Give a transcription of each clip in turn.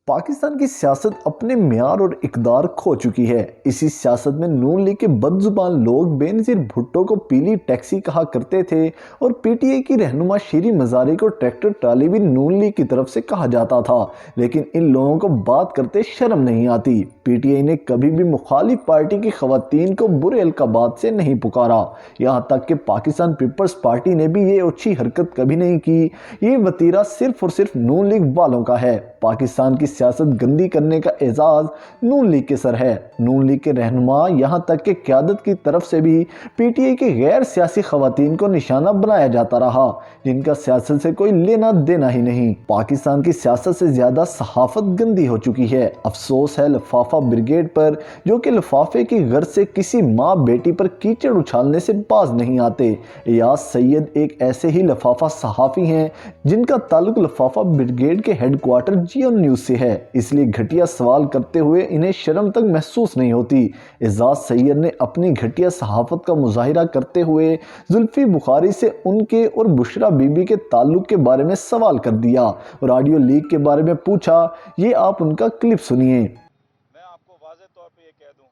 پاکستان کی سیاست اپنے معیار اور اقدار کھو چکی ہے۔ اسی سیاست میں نون لیگ کے بدزبان لوگ بے نظیر بھٹو کو پیلی ٹیکسی کہا کرتے تھے اور پی ٹی آئی کی رہنما شیریں مزاری کو ٹریکٹر ٹرالی بھی نون لیگ کی طرف سے کہا جاتا تھا، لیکن ان لوگوں کو بات کرتے شرم نہیں آتی۔ پی ٹی آئی نے کبھی بھی مخالف پارٹی کی خواتین کو برے القابات سے نہیں پکارا، یہاں تک کہ پاکستان پیپلز پارٹی نے بھی یہ اچھی حرکت کبھی نہیں کی۔ یہ وتیرہ صرف اور صرف نون لیگ والوں کا ہے۔ پاکستان کی سیاست گندی کرنے کا اعزاز نون لیگ کے سر ہے۔ نون لیگ کے رہنما یہاں تک کہ قیادت کی طرف سے بھی پی ٹی آئی کے غیر سیاسی خواتین کو نشانہ بنایا جاتا رہا، جن کا سیاست سے کوئی لینا دینا ہی نہیں۔ پاکستان کی سیاست سے زیادہ صحافت گندی ہو چکی ہے۔ افسوس ہے لفافہ بریگیڈ پر، جو کہ لفافے کی غرض سے کسی ماں بیٹی پر کیچڑ اچھالنے سے باز نہیں آتے۔ ایاز سید ایک ایسے ہی لفافہ صحافی ہیں جن کا تعلق لفافہ بریگیڈ کے ہیڈ کوارٹر جیو نیوز سے ہے، اس لیے گھٹیا سوال کرتے ہوئے انہیں شرم تک محسوس نہیں ہوتی۔ ایاز سید نے اپنی گھٹیا صحافت کا مظاہرہ کرتے ہوئے زلفی بخاری سے ان کے اور بشرا بی بی کے تعلق کے بارے میں سوال کر دیا اور آڈیو لیک کے بارے میں پوچھا۔ یہ آپ ان کا کلپ سنیے۔ میں آپ کو واضح طور پہ یہ کہہ دوں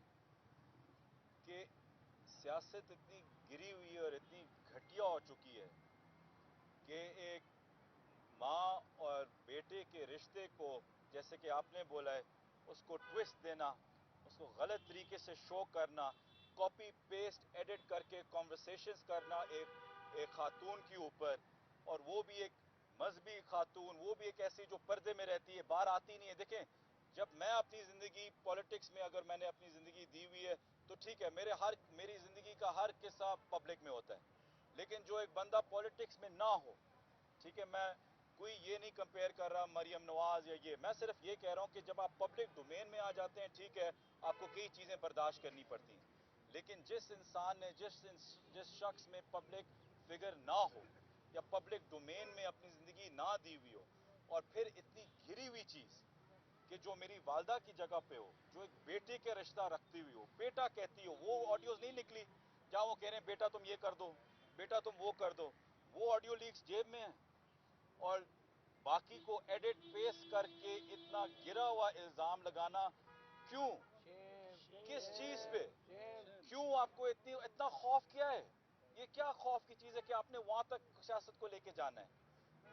کہ سیاست اتنی گری ہوئی ہے اور اتنی گھٹیا ہو چکی ہے کہ ایک ماں اور بیٹے کے رشتے کو، جیسے کہ آپ نے بولا ہے، اس کو ٹویسٹ دینا، اس کو غلط طریقے سے شو کرنا، کاپی پیسٹ ایڈٹ کر کے کنورسیشنز کرنا ایک خاتون کے اوپر، اور وہ بھی ایک مذہبی خاتون، وہ بھی ایک ایسی جو پردے میں رہتی ہے، باہر آتی نہیں ہے۔ دیکھیں، جب میں اپنی زندگی پولیٹکس میں، اگر میں نے اپنی زندگی دی ہوئی ہے تو ٹھیک ہے، میری زندگی کا ہر قصہ پبلک میں ہوتا ہے، لیکن جو ایک بندہ پولیٹکس میں نہ ہو، ٹھیک ہے، میں کوئی یہ نہیں کمپیئر کر رہا مریم نواز یا یہ، میں صرف یہ کہہ رہا ہوں کہ جب آپ پبلک ڈومین میں آ جاتے ہیں، ٹھیک ہے، آپ کو کئی چیزیں برداشت کرنی پڑتی ہیں، لیکن جس انسان نے جس شخص میں پبلک فگر نہ ہو یا پبلک ڈومین میں اپنی زندگی نہ دی ہوئی ہو، اور پھر اتنی گھری ہوئی چیز کہ جو میری والدہ کی جگہ پہ ہو، جو ایک بیٹے کے رشتہ رکھتی ہوئی ہو، بیٹا کہتی ہو، وہ آڈیوز نہیں نکلی جہاں وہ کہہ رہے ہیں بیٹا تم یہ کر دو، بیٹا تم وہ کر دو، وہ آڈیو لیکس جیب میں ہیں، اور باقی کو ایڈٹ پیسٹ کر کے اتنا گرا ہوا الزام لگانا کیوں؟ کس چیز پہ؟ کیوں آپ کو اتنا خوف کیا ہے؟ یہ کیا خوف کی چیز ہے کہ آپ نے وہاں تک سیاست کو لے کے جانا ہے؟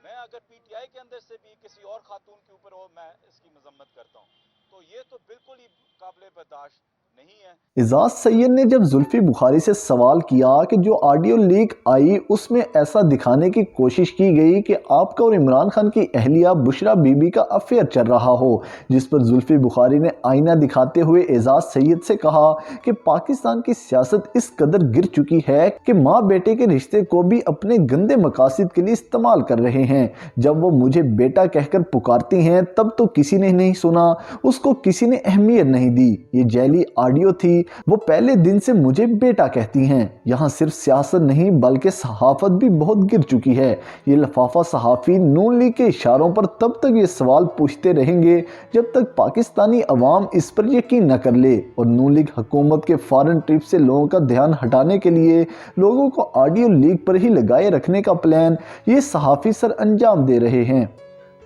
میں اگر پی ٹی آئی کے اندر سے بھی کسی اور خاتون کے اوپر ہو، میں اس کی مذمت کرتا ہوں، تو یہ تو بالکل ہی قابل برداشت نہیں ہے۔ ایاز سید نے جب زلفی بخاری سے سوال کیا کہ جو آڈیو لیک آئی اس میں ایسا دکھانے کی کوشش کی گئی کہ آپ کا اور عمران خان کی اہلیہ بشرا بی بی کا افیئر چل رہا ہو، جس پر زلفی بخاری نے آئینہ دکھاتے ہوئے ایاز سید سے کہا کہ پاکستان کی سیاست اس قدر گر چکی ہے کہ ماں بیٹے کے رشتے کو بھی اپنے گندے مقاصد کے لیے استعمال کر رہے ہیں۔ جب وہ مجھے بیٹا کہہ کر پکارتی ہیں تب تو کسی نے نہیں سنا، اس کو کسی نے اہمیت نہیں دی۔ یہ جعلی آڈیو تھی، وہ پہلے دن سے مجھے بیٹا کہتی ہیں۔ یہاں صرف سیاست نہیں بلکہ صحافت بھی بہت گر چکی ہے۔ یہ لفافہ صحافی نون لیگ کے اشاروں پر تب تک یہ سوال پوچھتے رہیں گے جب تک پاکستانی عوام اس پر یقین نہ کر لے، اور نون لیگ حکومت کے فارن ٹرپ سے لوگوں کا دھیان ہٹانے کے لیے لوگوں کو آڈیو لیگ پر ہی لگائے رکھنے کا پلان یہ صحافی سر انجام دے رہے ہیں۔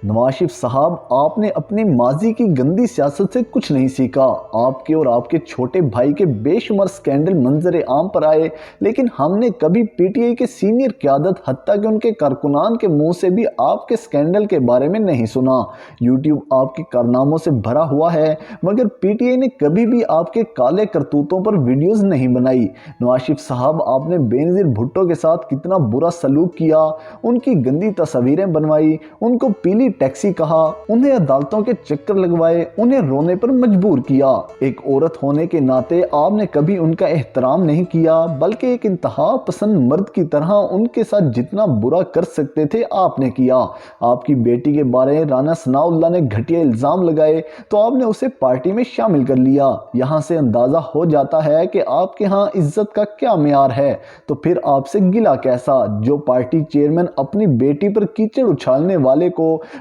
نواز شریف صاحب، آپ نے اپنے ماضی کی گندی سیاست سے کچھ نہیں سیکھا۔ آپ کے اور آپ کے چھوٹے بھائی کے بے شمار سکینڈل منظر عام پر آئے، لیکن ہم نے کبھی پی ٹی آئی کے سینئر قیادت حتیٰ کہ ان کے کارکنان کے منہ سے بھی آپ کے سکینڈل کے بارے میں نہیں سنا۔ یوٹیوب آپ کے کارناموں سے بھرا ہوا ہے، مگر پی ٹی آئی نے کبھی بھی آپ کے کالے کرتوتوں پر ویڈیوز نہیں بنائی۔ نواز شریف صاحب، آپ نے بے نظیر بھٹو کے ساتھ کتنا برا سلوک کیا، ان کی گندی تصاویریں بنوائی، ان کو پیلی ٹیکسی کہا، انہیں عدالتوں کے چکر لگوائے، انہیں رونے پر مجبور کیا۔ ایک عورت ہونے کے ناطے آپ نے کبھی ان کا احترام نہیں کیا، بلکہ ایک انتہا پسند مرد کی طرح ان کے ساتھ جتنا برا کر سکتے تھے آپ نے کیا۔ آپ کی بیٹی کے بارے میں رانا ثناء اللہ نے گھٹیا الزام لگائے تو آپ نے اسے پارٹی میں شامل کر لیا۔ یہاں سے اندازہ ہو جاتا ہے کہ آپ کے ہاں عزت کا کیا معیار ہے، تو پھر آپ سے گلہ کیسا، جو پارٹی چیئرمین اپنی بیٹی پر کیچڑ اچھالنے والے کو